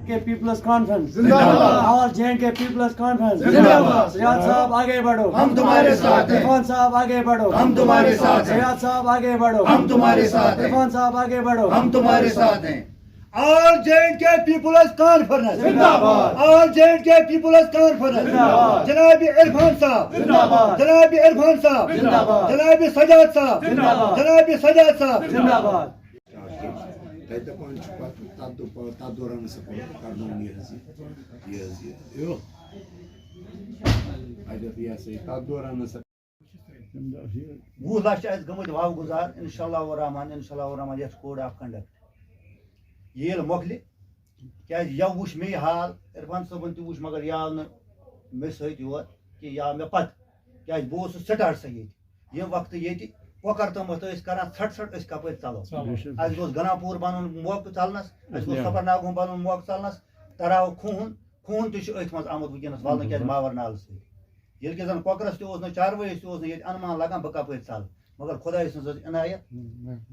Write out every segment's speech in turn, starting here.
के peoples conference जिंदाबाद। All जे peoples conference जिंदाबाद। सयाद साहब आगे बढ़ो, हम तुम्हारे साथ हैं। इरफान साहब आगे बढ़ो, हम तुम्हारे साथ हैं। सयाद साहब आगे बढ़ो, हम तुम्हारे साथ हैं। इरफान साहब आगे बढ़ो, हम तुम्हारे साथ हैं। All J&K People's Conference जिंदाबाद। All J&K People's Conference जिंदाबाद। जनाब इरफान साहब जिंदाबाद। जनाब इरफान साहब जिंदाबाद। जनाब सजाद साहब जिंदाबाद। जनाब सजाद साहब जिंदाबाद। वो लास्ट आज गमत वाव गुजार इंशाल्लाह रहमान यथ कोड ऑफ कंडक्ट येल मोकले क्या या वुश मे हाल इरफान सबन तु वुश मगर या न मे सहित योर कि या मे पत क्या बो स्टार्ट से ये वक्त ये वकर तमत करान छट छट कप चलो आज गोस गनापुर बन मौक चलनस गोस सफरनागुम बन मौक चलनस तराव खून खून तथ मज आमुत वनस वाल क्या मावर नाल से ये कि जन कॉकरस तो चारवस तो ये अनुमान लगान बह कप चल मगर खुदा इनायत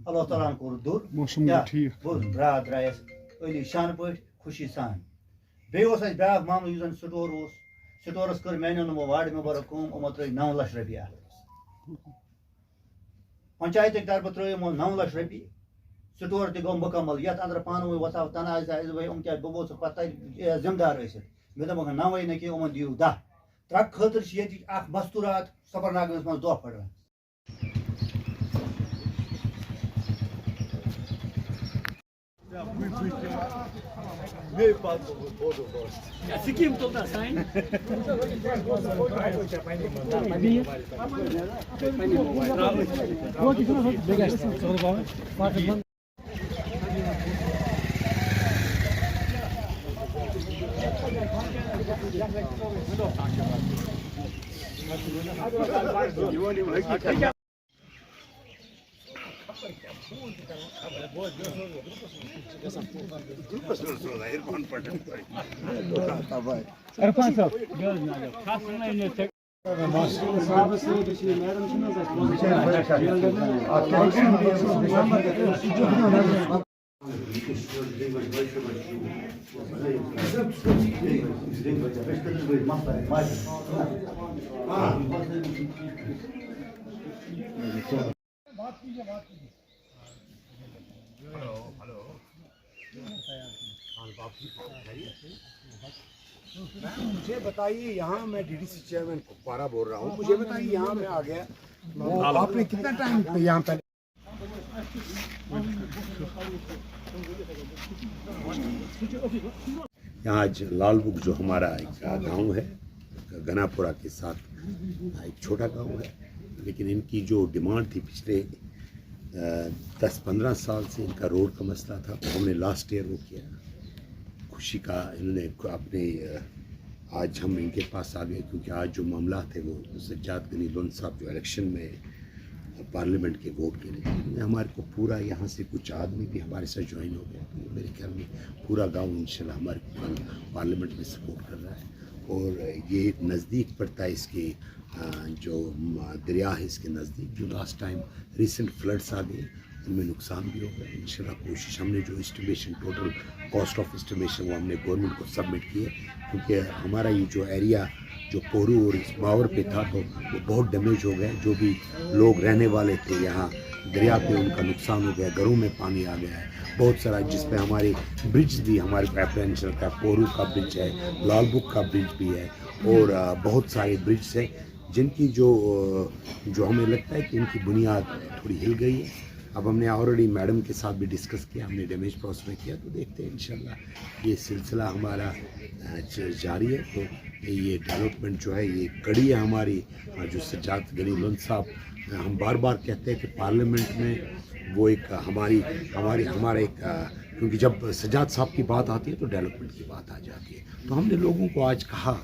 अल्लाह ताला कोर दूर रात द्रायस अली शान पे खुशी सान बे ब्या मामल जन स्टोर स्टोरस कर मैंने नुमो वार्ड मेंबर कम यमो त्र 9 लाख रुपया पंचायत तरफ त्रो 9 लाख रुपये स्टोर तक गो मुकम्मल ये अंदर पान वसा तनाज क्या बो पता जिम्मेदार मे दोप 9 न कि यमन दिव 10 ट्रक खतर ये मस्तूरात सफरनागस मज दह पड़ सिक्किम तुलता साइन मुझे बताइए, यहाँ मैं डीडीसी चेयरमैन कुपवारा बोल रहा हूँ, मुझे बताइए यहाँ मैं आ गया, आपने कितना टाइम यहाँ पहले यहाँ आज लालबुग जो हमारा एक गांव है गनापुरा के साथ एक छोटा गांव है, लेकिन इनकी जो डिमांड थी पिछले 10-15 साल से इनका रोड का मसला था, तो हमने लास्ट ईयर वो किया। खुशी का इन्होंने अपने आज हम इनके पास आ गए क्योंकि आज जो मामला थे वो सज्जाद गनी लोन साहब जो इलेक्शन में पार्लियामेंट के वोट के लिए हमारे को पूरा यहाँ से कुछ आदमी भी हमारे साथ ज्वाइन हो गए, तो मेरे ख्याल में पूरा गांव इंशाल्लाह हमारे पार्लियामेंट में सपोर्ट कर रहा है। और ये नज़दीक पड़ता है इसके जो दरिया है इसके नज़दीक, जो लास्ट टाइम रिसेंट फ्लड्स आ गए उनमें नुकसान भी हो गया। इंशाल्लाह कोशिश हमने जो estimation total cost of estimation वो हमने गवर्नमेंट को सबमिट किए, क्योंकि हमारा ये जो एरिया जो पोरू और इस मावर पे था तो वो बहुत डैमेज हो गए। जो भी लोग रहने वाले थे यहाँ दरिया पे उनका नुकसान हो गया, घरों में पानी आ गया है बहुत सारा, जिसमें हमारे ब्रिज भी हमारे को अप्रेंशल का पोरू का ब्रिज है, लालबुग का ब्रिज भी है और बहुत सारे ब्रिज है जिनकी जो हमें लगता है कि इनकी बुनियाद थोड़ी हिल गई है। अब हमने ऑलरेडी मैडम के साथ भी डिस्कस किया, हमने डैमेज प्रोसेस में किया, तो देखते हैं इंशाल्लाह ये सिलसिला हमारा जारी है। तो ये डेवलपमेंट जो है ये कड़ी है हमारी, जो सज्जाद गनी लोन साहब हम बार बार कहते हैं कि पार्लियामेंट में वो एक हमारा एक क्योंकि जब सज्जाद साहब की बात आती है तो डेवलपमेंट की बात आ जाती है। तो हमने लोगों को आज कहा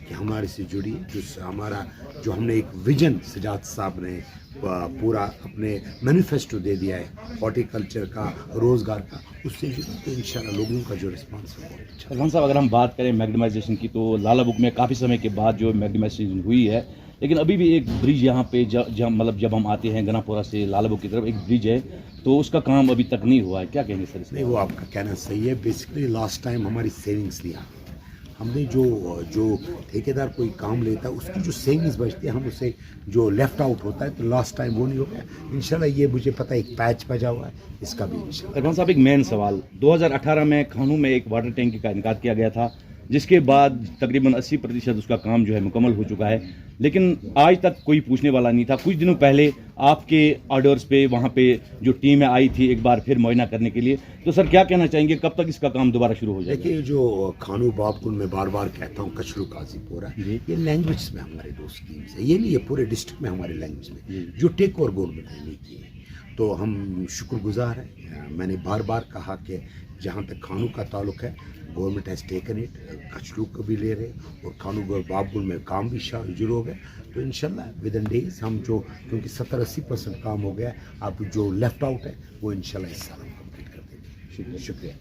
कि हमारे से जुड़ी, जो हमारा जो हमने एक विजन सजाद साहब ने पूरा अपने मैनिफेस्टो दे दिया है हॉर्टिकल्चर का, रोज़गार का, उससे जुड़ा तो इंशाल्लाह लोगों का जो रिस्पांस है बहुत अच्छा। इरफान साहब, अगर हम बात करें मैग्नीमाइजेशन की, तो लाला बुक में काफ़ी समय के बाद जो मैग्नीमाइजेशन हुई है, लेकिन अभी भी एक ब्रिज यहाँ पे मतलब जब हम आते हैं गनापुरा से लाला बुक की तरफ एक ब्रिज है, तो उसका काम अभी तक नहीं हुआ है, क्या कहेंगे सर इसमें? नहीं, वो आपका कहना सही है। बेसिकली लास्ट टाइम हमारी सेविंग्स लिया हमने, जो ठेकेदार कोई काम लेता है उसकी जो सेविंग्स बचती है हम उसे जो लेफ्ट आउट होता है, तो लास्ट टाइम वो नहीं हो गया। इंशाल्लाह ये मुझे पता है एक पैच बजा हुआ है, इसका भी इंशाल्लाह। इरफान साहब, एक मेन सवाल, 2018 में खानू में एक वाटर टैंक का इनकार किया गया था, जिसके बाद तकरीबन 80% उसका काम जो है मुकम्मल हो चुका है, लेकिन आज तक कोई पूछने वाला नहीं था। कुछ दिनों पहले आपके ऑर्डर्स पे वहाँ पे जो टीमें आई थी एक बार फिर मुआयना करने के लिए, तो सर क्या कहना चाहेंगे, कब तक इसका काम दोबारा शुरू हो जाएगा? देखिए, जो खानू बाबकुल में बार बार कहता हूँ कचरू काजीपुरा, ये लैंग्वेज में हमारे दो स्कीम्स है, ये नहीं है पूरे डिस्ट्रिक्ट में हमारे लैंग्वेज में जो टेक ओवर गवर्नमेंट ने नहीं की है, तो हम शुक्रगुजार हैं। मैंने बार बार कहा कि जहाँ तक खानू का ताल्लुक है government has taken it, Kachru को भी ले रहे और खानू बाबकुल में काम भी शुरू हो गया, तो इंशाल्लाह विद इन डेज हम जो, क्योंकि 70-80% काम हो गया, अब जो लेफ्ट आउट है वो इंशाल्लाह इस साल हम कंप्लीट कर देंगे। शुक्रिया।